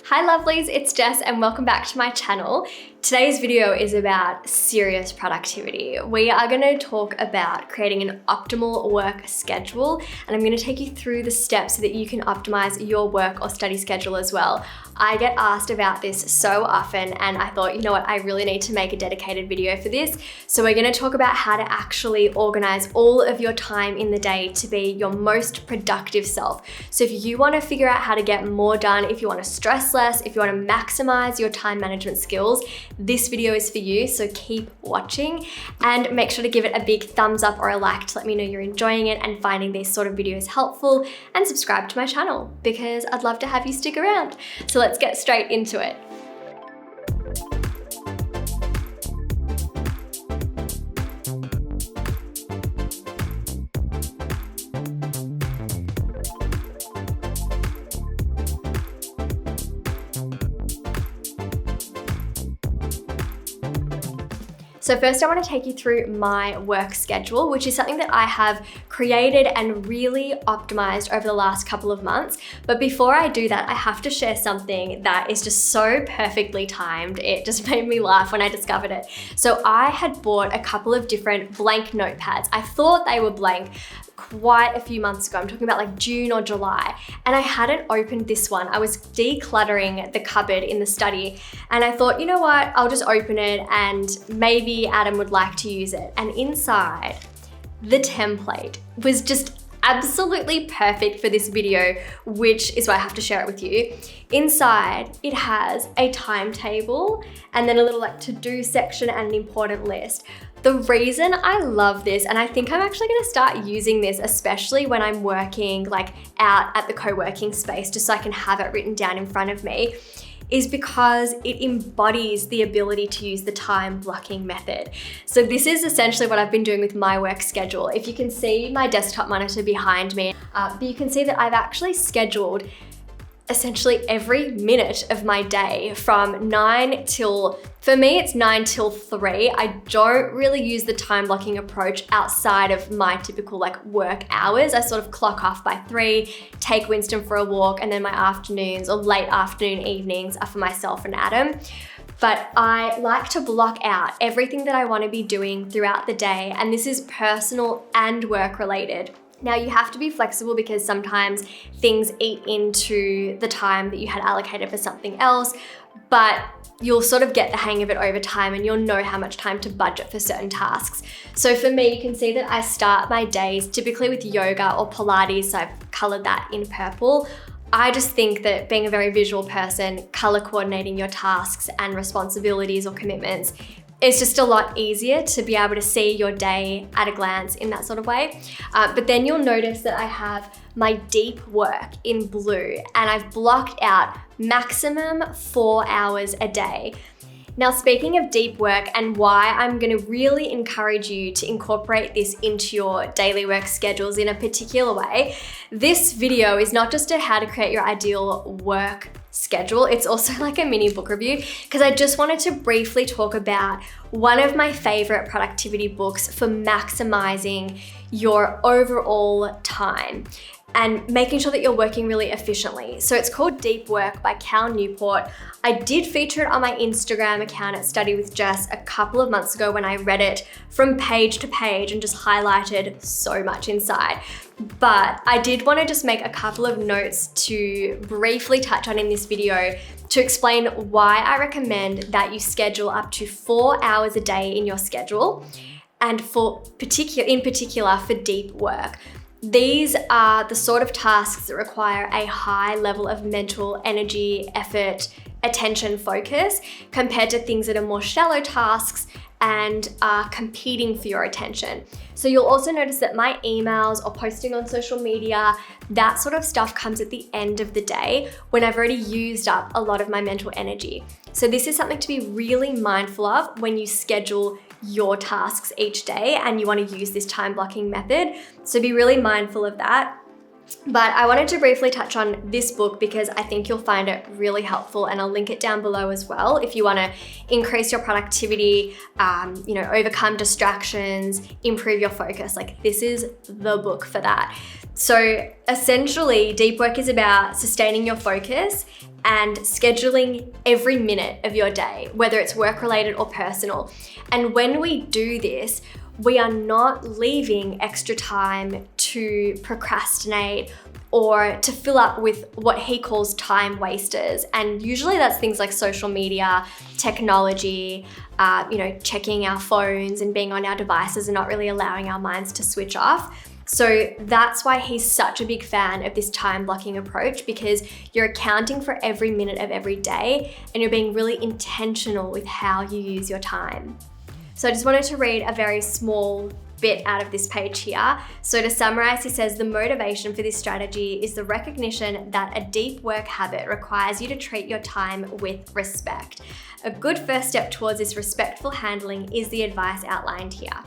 Hi lovelies, it's Jess and welcome back to my channel. Today's video is about serious productivity. We are going to talk about creating an optimal work schedule, and I'm going to take you through the steps so that you can optimize your work or study schedule as well. I get asked about this so often and I thought, you know what, I really need to make a dedicated video for this. So we're going to talk about how to actually organize all of your time in the day to be your most productive self. So if you want to figure out how to get more done, if you want to stress less, if you want to maximize your time management skills, this video is for you. So keep watching and make sure to give it a big thumbs up or a like to let me know you're enjoying it and finding these sort of videos helpful, and subscribe to my channel because I'd love to have you stick around. So let's get straight into it. So first I want to take you through my work schedule, which is something that I have created and really optimized over the last couple of months. But before I do that, I have to share something that is just so perfectly timed. It just made me laugh when I discovered it. So I had bought a couple of different blank notepads. I thought they were blank quite a few months ago. I'm talking about like June or July, and I hadn't opened this one. I was decluttering the cupboard in the study and I thought, you know what, I'll just open it and maybe Adam would like to use it. And inside, the template was just absolutely perfect for this video, which is why I have to share it with you. Inside, it has a timetable and then a little like to-do section and an important list. The reason I love this, and I think I'm actually gonna start using this, especially when I'm working like out at the co-working space, just so I can have it written down in front of me, is because it embodies the ability to use the time blocking method. So this is essentially what I've been doing with my work schedule. If you can see my desktop monitor behind me, but you can see that I've actually scheduled essentially every minute of my day from 9 till, for me it's 9 till 3. I don't really use the time blocking approach outside of my typical like work hours. I sort of clock off by 3, take Winston for a walk, and then my afternoons or late afternoon evenings are for myself and Adam. But I like to block out everything that I want to be doing throughout the day, and this is personal and work related. Now you have to be flexible because sometimes things eat into the time that you had allocated for something else, but you'll sort of get the hang of it over time and you'll know how much time to budget for certain tasks. So for me, you can see that I start my days typically with yoga or Pilates, so I've colored that in purple. I just think that being a very visual person, color coordinating your tasks and responsibilities or commitments, it's just a lot easier to be able to see your day at a glance in that sort of way. But then you'll notice that I have my deep work in blue and I've blocked out maximum 4 hours a day. Now, speaking of deep work and why I'm going to really encourage you to incorporate this into your daily work schedules in a particular way, this video is not just how to create your ideal work schedule, it's also like a mini book review, because I just wanted to briefly talk about one of my favorite productivity books for maximizing your overall time and making sure that you're working really efficiently. So it's called Deep Work by Cal Newport. I did feature it on my Instagram account at Study with Jess a couple of months ago when I read it from page to page and just highlighted so much inside. But I did want to just make a couple of notes to briefly touch on in this video to explain why I recommend that you schedule up to 4 hours a day in your schedule, and in particular for deep work. These are the sort of tasks that require a high level of mental energy, effort, attention, focus, compared to things that are more shallow tasks and are competing for your attention. So you'll also notice that my emails or posting on social media, that sort of stuff comes at the end of the day when I've already used up a lot of my mental energy. So this is something to be really mindful of when you schedule your tasks each day and you want to use this time blocking method. So be really mindful of that. But I wanted to briefly touch on this book because I think you'll find it really helpful, and I'll link it down below as well if you want to increase your productivity, overcome distractions, improve your focus. Like, this is the book for that. So essentially, deep work is about sustaining your focus and scheduling every minute of your day, whether it's work-related or personal. And when we do this, we are not leaving extra time to procrastinate or to fill up with what he calls time wasters. And usually that's things like social media, technology, checking our phones and being on our devices and not really allowing our minds to switch off. So that's why he's such a big fan of this time blocking approach, because you're accounting for every minute of every day and you're being really intentional with how you use your time. So I just wanted to read a very small bit out of this page here. So to summarize, he says, the motivation for this strategy is the recognition that a deep work habit requires you to treat your time with respect. A good first step towards this respectful handling is the advice outlined here.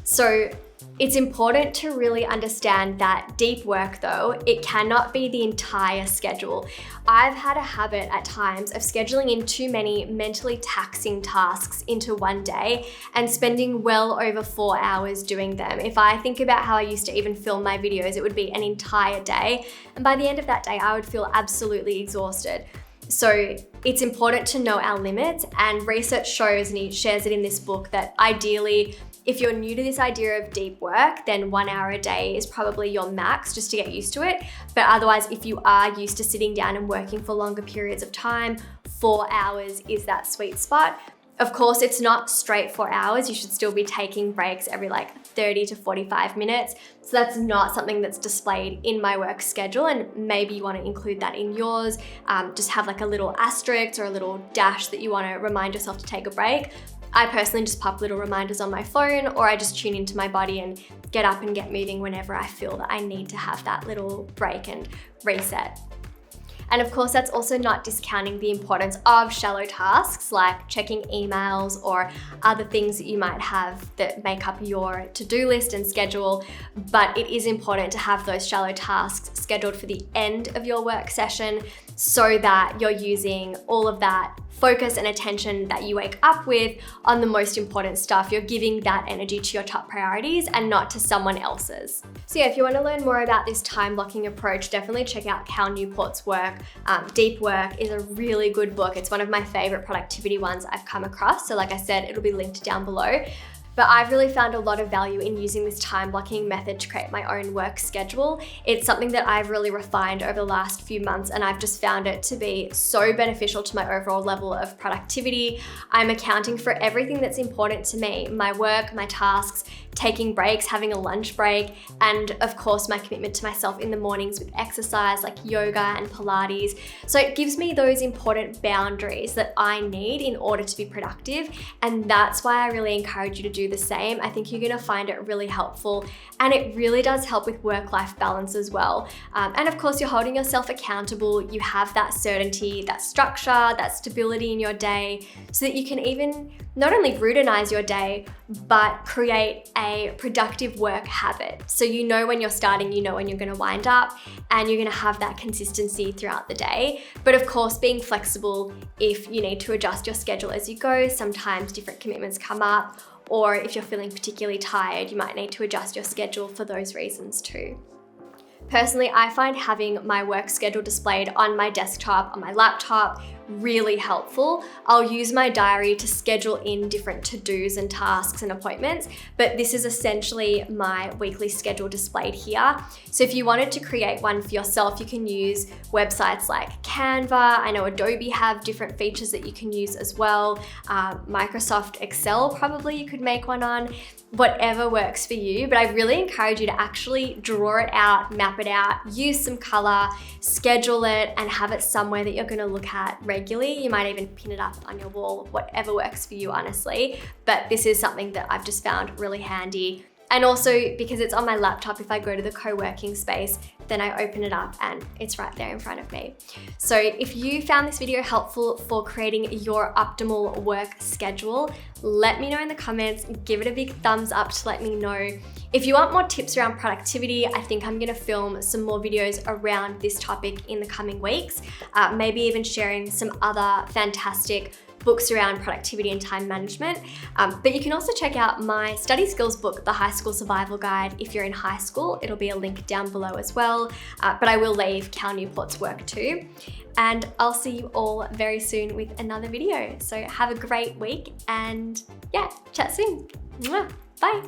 So it's important to really understand that deep work, though, it cannot be the entire schedule. I've had a habit at times of scheduling in too many mentally taxing tasks into one day and spending well over 4 hours doing them. If I think about how I used to even film my videos, it would be an entire day. And by the end of that day, I would feel absolutely exhausted. So it's important to know our limits, and research shows, and he shares it in this book, that ideally, if you're new to this idea of deep work, then 1 hour a day is probably your max just to get used to it. But otherwise, if you are used to sitting down and working for longer periods of time, 4 hours is that sweet spot. Of course, it's not straight 4 hours. You should still be taking breaks every 30 to 45 minutes. So that's not something that's displayed in my work schedule, and maybe you want to include that in yours. Just have a little asterisk or a little dash that you want to remind yourself to take a break. I personally just pop little reminders on my phone, or I just tune into my body and get up and get moving whenever I feel that I need to have that little break and reset. And of course, that's also not discounting the importance of shallow tasks like checking emails or other things that you might have that make up your to-do list and schedule. But it is important to have those shallow tasks scheduled for the end of your work session, so that you're using all of that focus and attention that you wake up with on the most important stuff. You're giving that energy to your top priorities and not to someone else's. So yeah, if you want to learn more about this time blocking approach, definitely check out Cal Newport's work. Deep Work is a really good book. It's one of my favorite productivity ones I've come across. So like I said, it'll be linked down below. But I've really found a lot of value in using this time blocking method to create my own work schedule. It's something that I've really refined over the last few months, and I've just found it to be so beneficial to my overall level of productivity. I'm accounting for everything that's important to me: my work, my tasks, taking breaks, having a lunch break, and of course my commitment to myself in the mornings with exercise like yoga and Pilates. So it gives me those important boundaries that I need in order to be productive, and that's why I really encourage you to do the same. I think you're gonna find it really helpful, and it really does help with work-life balance as well. And of course, you're holding yourself accountable. You have that certainty, that structure, that stability in your day, so that you can even not only routinize your day, but create a productive work habit. So you know when you're starting, you know when you're gonna wind up, and you're gonna have that consistency throughout the day. But of course, being flexible if you need to adjust your schedule as you go. Sometimes different commitments come up, or if you're feeling particularly tired, you might need to adjust your schedule for those reasons too. Personally, I find having my work schedule displayed on my desktop, on my laptop, really helpful. I'll use my diary to schedule in different to-dos and tasks and appointments, but this is essentially my weekly schedule displayed here. So if you wanted to create one for yourself, you can use websites like Canva. I know Adobe have different features that you can use as well. Microsoft Excel, probably you could make one on. Whatever works for you, but I really encourage you to actually draw it out, map it out, use some color, schedule it, and have it somewhere that you're gonna look at regularly. You might even pin it up on your wall, whatever works for you, honestly. But this is something that I've just found really handy. And also, because it's on my laptop, if I go to the co-working space, then I open it up and it's right there in front of me. So if you found this video helpful for creating your optimal work schedule, let me know in the comments, give it a big thumbs up to let me know. If you want more tips around productivity, I think I'm gonna film some more videos around this topic in the coming weeks, maybe even sharing some other fantastic books around productivity and time management. But you can also check out my study skills book, The High School Survival Guide, if you're in high school. It'll be a link down below as well, but I will leave Cal Newport's work too. And I'll see you all very soon with another video. So have a great week and yeah, chat soon. Mwah. Bye.